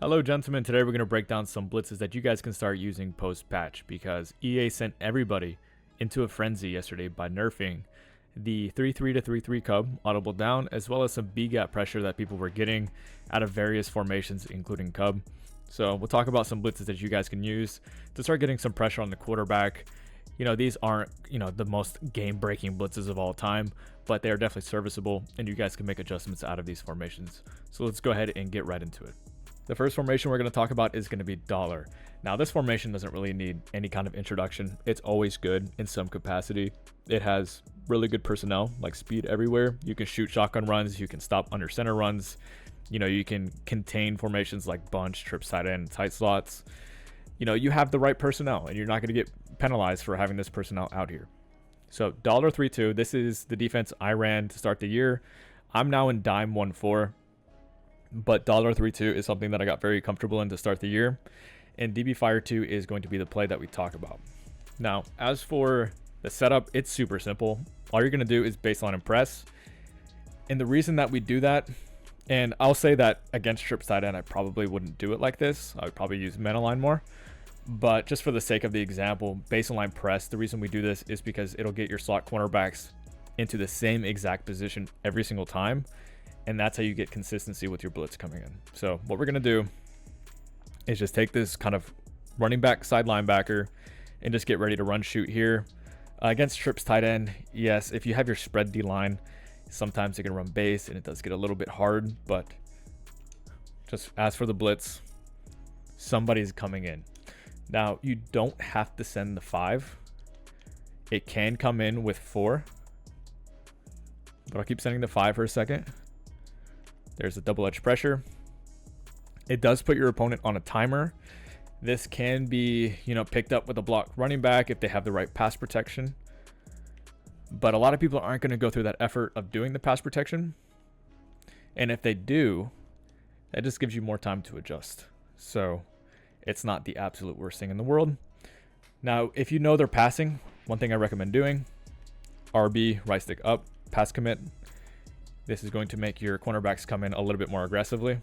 Hello gentlemen, today we're going to break down some blitzes that you guys can start using post-patch because EA sent everybody into a frenzy yesterday by nerfing the 3-3 to 3-3 cub audible down, as well as some B-gap pressure that people were getting out of various formations including cub. So we'll talk about some blitzes that you guys can use to start getting some pressure on the quarterback. These aren't, the most game-breaking blitzes of all time, but they are definitely serviceable and you guys can make adjustments out of these formations. So let's go ahead and get right into it. The first formation we're going to talk about is going to be dollar. Now this formation doesn't really need any kind of introduction. It's always good in some capacity. It has really good personnel, like speed everywhere. You can shoot shotgun runs, you can stop under center runs. You can contain formations like bunch, trip side end, tight slots. You have the right personnel and you're not going to get penalized for having this personnel out here. So $3.2, this is the defense I ran to start the year. I'm now in dime 1.4. But $3.2 is something that I got very comfortable in to start the year, and DB Fire 2 is going to be the play that we talk about. Now, as for the setup, it's super simple. All you're going to do is baseline and press, and the reason that we do that, and I'll say that against trip side end, I probably wouldn't do it like this. I would probably use men align more, but just for the sake of the example, baseline press, the reason we do this is because it'll get your slot cornerbacks into the same exact position every single time. And that's how you get consistency with your blitz coming in. So what we're going to do is just take this kind of running back side linebacker and just get ready to run shoot here. Against trips tight end, yes, if you have your spread D line, sometimes you can run base and it does get a little bit hard, but just as for the blitz, somebody's coming in. Now you don't have to send the 5. It can come in with 4, but I'll keep sending the 5 for a second. There's a double edge pressure. It does put your opponent on a timer. This can be, picked up with a block running back if they have the right pass protection. But a lot of people aren't going to go through that effort of doing the pass protection. And if they do, that just gives you more time to adjust. So it's not the absolute worst thing in the world. Now, if you know they're passing, one thing I recommend doing, RB, right stick up, pass commit. This is going to make your cornerbacks come in a little bit more aggressively.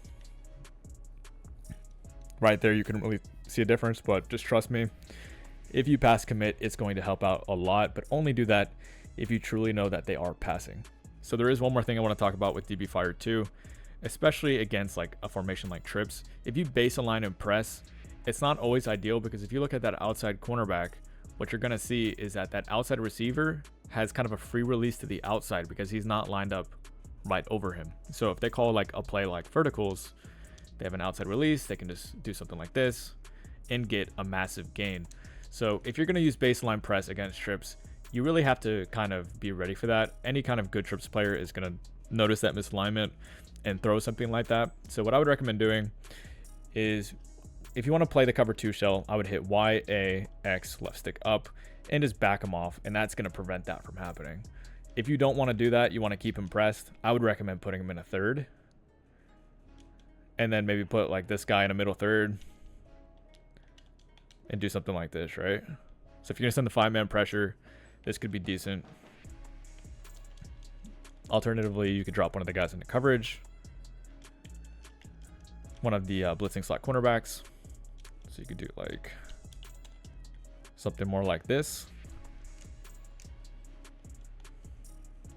Right there, you can really see a difference, but just trust me. If you pass commit, it's going to help out a lot, but only do that if you truly know that they are passing. So there is one more thing I want to talk about with DB Fire 2, especially against like a formation like trips. If you base align and press, it's not always ideal because if you look at that outside cornerback, what you're going to see is that that outside receiver has kind of a free release to the outside because he's not lined up right over him. So if they call like a play like verticals, they have an outside release, they can just do something like this and get a massive gain. So if you're going to use baseline press against trips, you really have to kind of be ready for that. Any kind of good trips player is going to notice that misalignment and throw something like that. So what I would recommend doing is if you want to play the cover 2 shell, I would hit Y, A, X, left stick up and just back them off, and that's going to prevent that from happening. If you don't want to do that, you want to keep him pressed, I would recommend putting him in a third. And then maybe put like this guy in a middle third. And do something like this, right? So if you're going to send the 5-man pressure, this could be decent. Alternatively, you could drop one of the guys into coverage. One of the blitzing slot cornerbacks. So you could do like something more like this.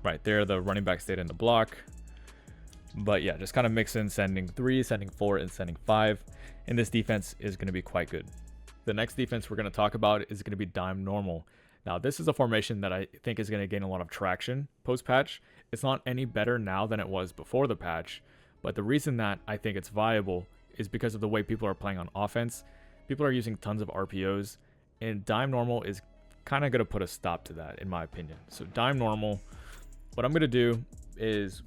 Right there, the running back stayed in the block. But yeah, just kind of mix in sending 3, sending 4, and sending 5. And this defense is going to be quite good. The next defense we're going to talk about is going to be dime normal. Now, this is a formation that I think is going to gain a lot of traction post-patch. It's not any better now than it was before the patch. But the reason that I think it's viable is because of the way people are playing on offense. People are using tons of RPOs. And dime normal is kind of going to put a stop to that, in my opinion. So dime normal, what I'm going to do is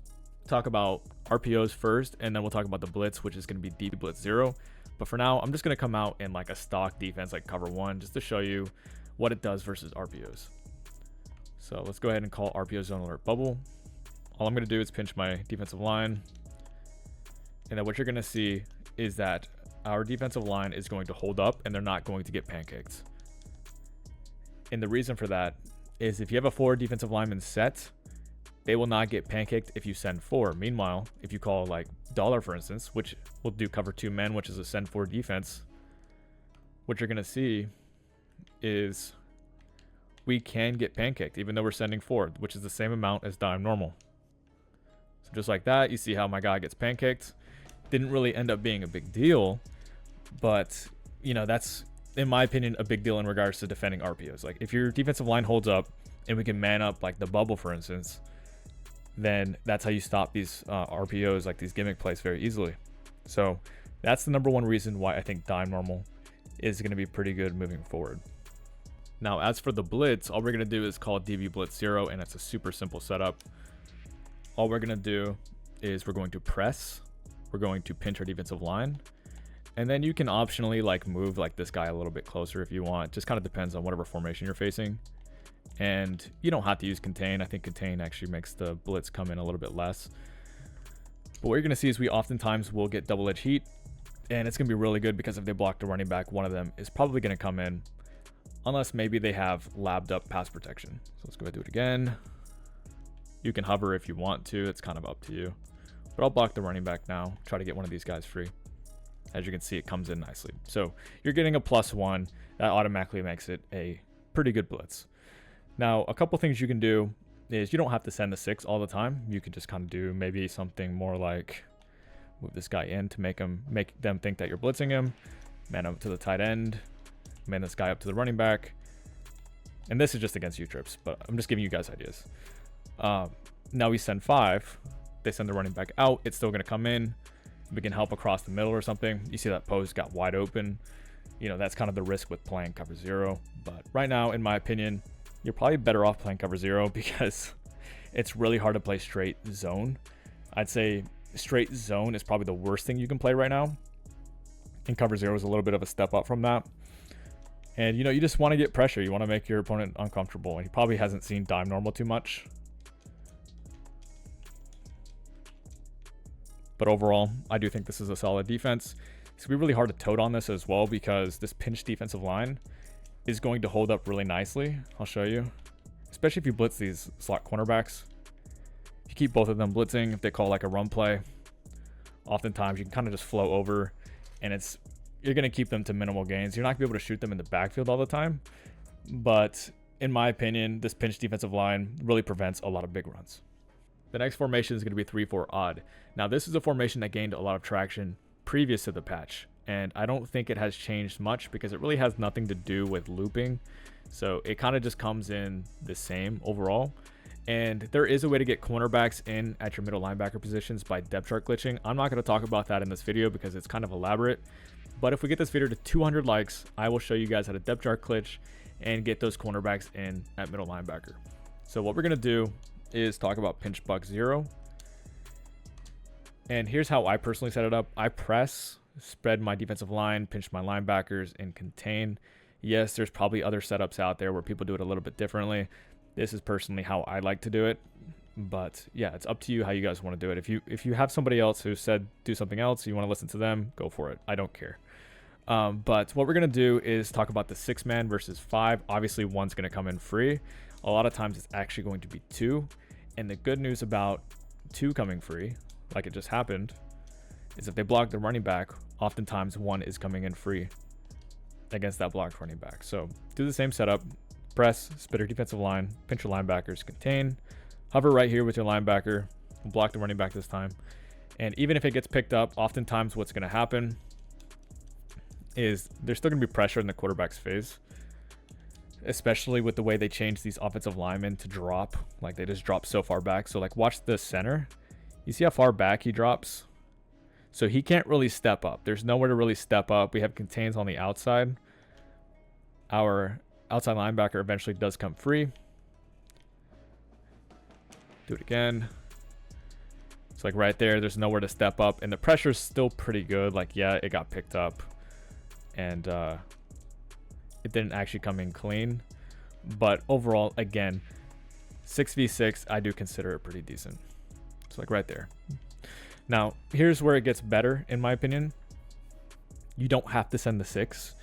talk about RPOs first, and then we'll talk about the blitz, which is going to be DB blitz 0. But for now, I'm just going to come out in like a stock defense like cover 1 just to show you what it does versus RPOs. So let's go ahead and call RPO zone alert bubble. All I'm going to do is pinch my defensive line. And then what you're going to see is that our defensive line is going to hold up and they're not going to get pancaked. And the reason for that is if you have a 4 defensive lineman set, they will not get pancaked if you send 4. Meanwhile, if you call like dollar, for instance, which will do cover 2 men, which is a send 4 defense, what you're going to see is we can get pancaked even though we're sending 4, which is the same amount as dime normal. So just like that, you see how my guy gets pancaked. Didn't really end up being a big deal, but you know, that's in my opinion a big deal in regards to defending RPOs. Like if your defensive line holds up and we can man up like the bubble, for instance, then that's how you stop these RPOs, like these gimmick plays, very easily. So that's the number one reason why I think dime normal is going to be pretty good moving forward. Now, as for the blitz, all we're going to do is call DB blitz 0, and it's a super simple setup. All we're going to do is we're going to press, we're going to pinch our defensive line, and then you can optionally like move like this guy a little bit closer if you want. Just kind of depends on whatever formation you're facing. And you don't have to use contain. I think contain actually makes the blitz come in a little bit less. But what you're going to see is we oftentimes will get double edge heat, and it's going to be really good because if they block the running back, one of them is probably going to come in, unless maybe they have labbed up pass protection. So let's go ahead and do it again. You can hover if you want to. It's kind of up to you. But I'll block the running back now. Try to get one of these guys free. As you can see, it comes in nicely. So you're getting a +1. That automatically makes it a pretty good blitz. Now, a couple things you can do is you don't have to send the 6 all the time. You can just kind of do maybe something more like move this guy in to make them think that you're blitzing him, man up to the tight end, man this guy up to the running back. And this is just against U-trips, but I'm just giving you guys ideas. Now we send 5. They send the running back out. It's still going to come in. We can help across the middle or something. You see that post got wide open. You know, that's kind of the risk with playing cover 0. But right now, in my opinion, you're probably better off playing cover 0 because it's really hard to play straight zone. I'd say straight zone is probably the worst thing you can play right now. And cover 0 is a little bit of a step up from that. And, you know, you just want to get pressure. You want to make your opponent uncomfortable. And he probably hasn't seen dime normal too much. But overall, I do think this is a solid defense. It's going to be really hard to tote on this as well because this pinch defensive line is going to hold up really nicely. I'll show you. Especially if you blitz these slot cornerbacks. If you keep both of them blitzing, if they call like a run play, oftentimes you can kind of just flow over and you're going to keep them to minimal gains. You're not going to be able to shoot them in the backfield all the time. But in my opinion, this pinch defensive line really prevents a lot of big runs. The next formation is going to be 3-4 odd. Now, this is a formation that gained a lot of traction previous to the patch, and I don't think it has changed much because it really has nothing to do with looping. So it kind of just comes in the same overall. And there is a way to get cornerbacks in at your middle linebacker positions by depth chart glitching. I'm not going to talk about that in this video because it's kind of elaborate. But if we get this video to 200 likes, I will show you guys how to depth chart glitch and get those cornerbacks in at middle linebacker. So what we're going to do is talk about pinch buck 0. And here's how I personally set it up. I press, spread my defensive line, pinch my linebackers, and contain. Yes, there's probably other setups out there where people do it a little bit differently. This is personally how I like to do it. But yeah, it's up to you how you guys want to do it. If you have somebody else who said do something else, you want to listen to them, go for it. I don't care. But what we're going to do is talk about the 6-man versus 5. Obviously, one's going to come in free. A lot of times it's actually going to be 2. And the good news about 2 coming free, like it just happened, is if they block the running back, oftentimes 1 is coming in free against that blocked running back. So do the same setup, press, split your defensive line, pinch your linebackers, contain, hover right here with your linebacker, block the running back this time. And even if it gets picked up, oftentimes what's going to happen is there's still going to be pressure in the quarterback's face, especially with the way they change these offensive linemen to drop. Like they just drop so far back. So like watch the center. You see how far back he drops? So he can't really step up. There's nowhere to really step up. We have contains on the outside. Our outside linebacker eventually does come free. Do it again. It's like right there, there's nowhere to step up. And the pressure's still pretty good. Like, yeah, it got picked up. And it didn't actually come in clean. But overall, again, 6v6, I do consider it pretty decent. It's like right there. Now, here's where it gets better, in my opinion. You don't have to send the 6.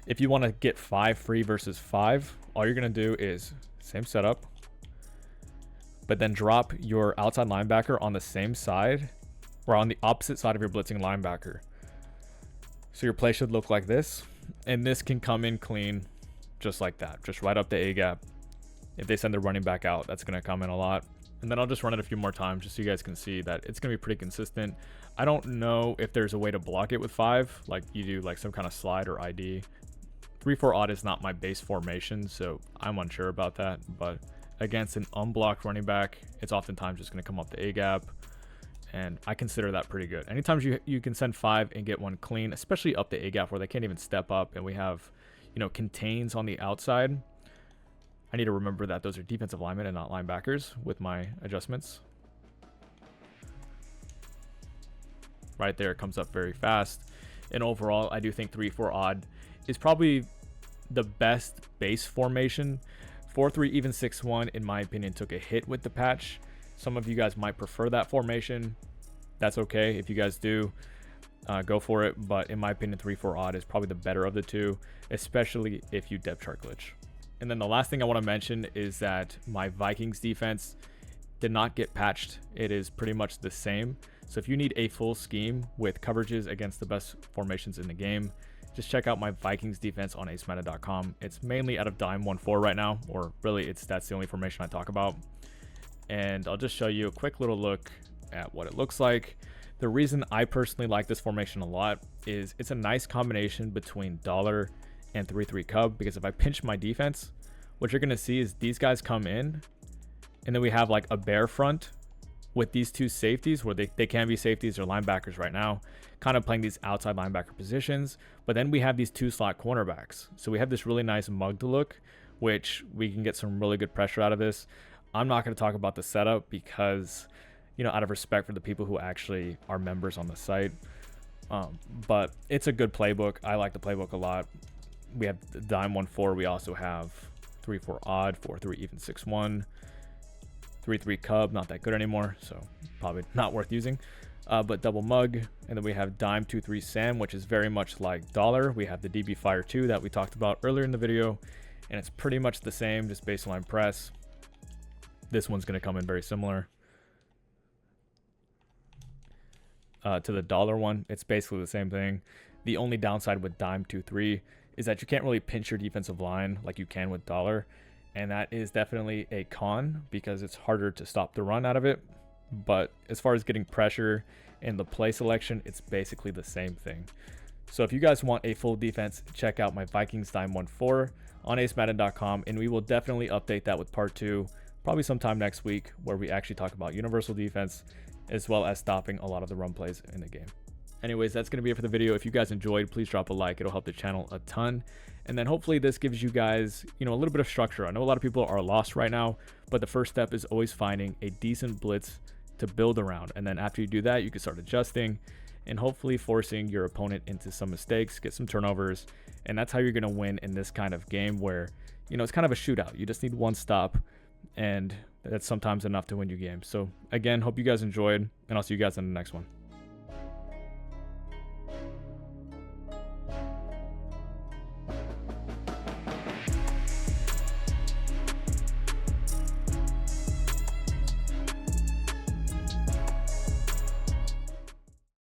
If you want to get 5 free versus 5, all you're going to do is same setup. but then drop your outside linebacker on the same side or on the opposite side of your blitzing linebacker. So your play should look like this, and this can come in clean just like that, just right up the A gap. If they send the running back out, that's going to come in a lot. And then I'll just run it a few more times just so you guys can see that it's going to be pretty consistent. I don't know if there's a way to block it with 5, like you do like some kind of slide or ID. 3-4 odd is not my base formation, so I'm unsure about that. But against an unblocked running back, it's oftentimes just going to come up the A gap. And I consider that pretty good. Anytime you can send 5 and get one clean, especially up the A gap where they can't even step up and we have, you know, contains on the outside. I need to remember that those are defensive linemen and not linebackers with my adjustments. Right there, it comes up very fast. And overall, I do think 3-4 odd is probably the best base formation. 4-3 even 6-1, in my opinion, took a hit with the patch. Some of you guys might prefer that formation. That's okay. If you guys do, go for it. But in my opinion, 3-4 odd is probably the better of the two, especially if you depth chart glitch. And then the last thing I want to mention is that my Vikings defense did not get patched. It is pretty much the same. So if you need a full scheme with coverages against the best formations in the game, just check out my Vikings defense on acemadden.com. It's mainly out of dime 1-4 right now, or really that's the only formation I talk about. And I'll just show you a quick little look at what it looks like. The reason I personally like this formation a lot is it's a nice combination between dollar and 3-3 cub, because if I pinch my defense, what you're going to see is these guys come in and then we have like a bear front with these two safeties where they can be safeties or linebackers right now, kind of playing these outside linebacker positions. But then we have these 2 slot cornerbacks. So we have this really nice mugged look, which we can get some really good pressure out of this. I'm not going to talk about the setup because, you know, out of respect for the people who actually are members on the site. But it's a good playbook. I like the playbook a lot. We have the dime 1-4. We also have 3-4 odd, 4-3 even 6-1, 3-3 cub, not that good anymore, so probably not worth using. But double mug, and then we have dime 2-3 Sam, which is very much like dollar. We have the DB Fire 2 that we talked about earlier in the video, and it's pretty much the same, just baseline press. This one's going to come in very similar to the dollar one. It's basically the same thing. The only downside with dime 2-3 is that you can't really pinch your defensive line like you can with dollar, and that is definitely a con because it's harder to stop the run out of it. But as far as getting pressure and the play selection, it's basically the same thing. So if you guys want a full defense, check out my Vikings dime 1-4 on acemadden.com, and we will definitely update that with part 2 probably sometime next week, where we actually talk about universal defense as well as stopping a lot of the run plays in the game. Anyways, that's going to be it for the video. If you guys enjoyed, please drop a like. It'll help the channel a ton. And then hopefully this gives you guys, you know, a little bit of structure. I know a lot of people are lost right now, but the first step is always finding a decent blitz to build around. And then after you do that, you can start adjusting and hopefully forcing your opponent into some mistakes, get some turnovers. And that's how you're going to win in this kind of game where, you know, it's kind of a shootout. You just need one stop, and that's sometimes enough to win your game. So again, hope you guys enjoyed, and I'll see you guys in the next one.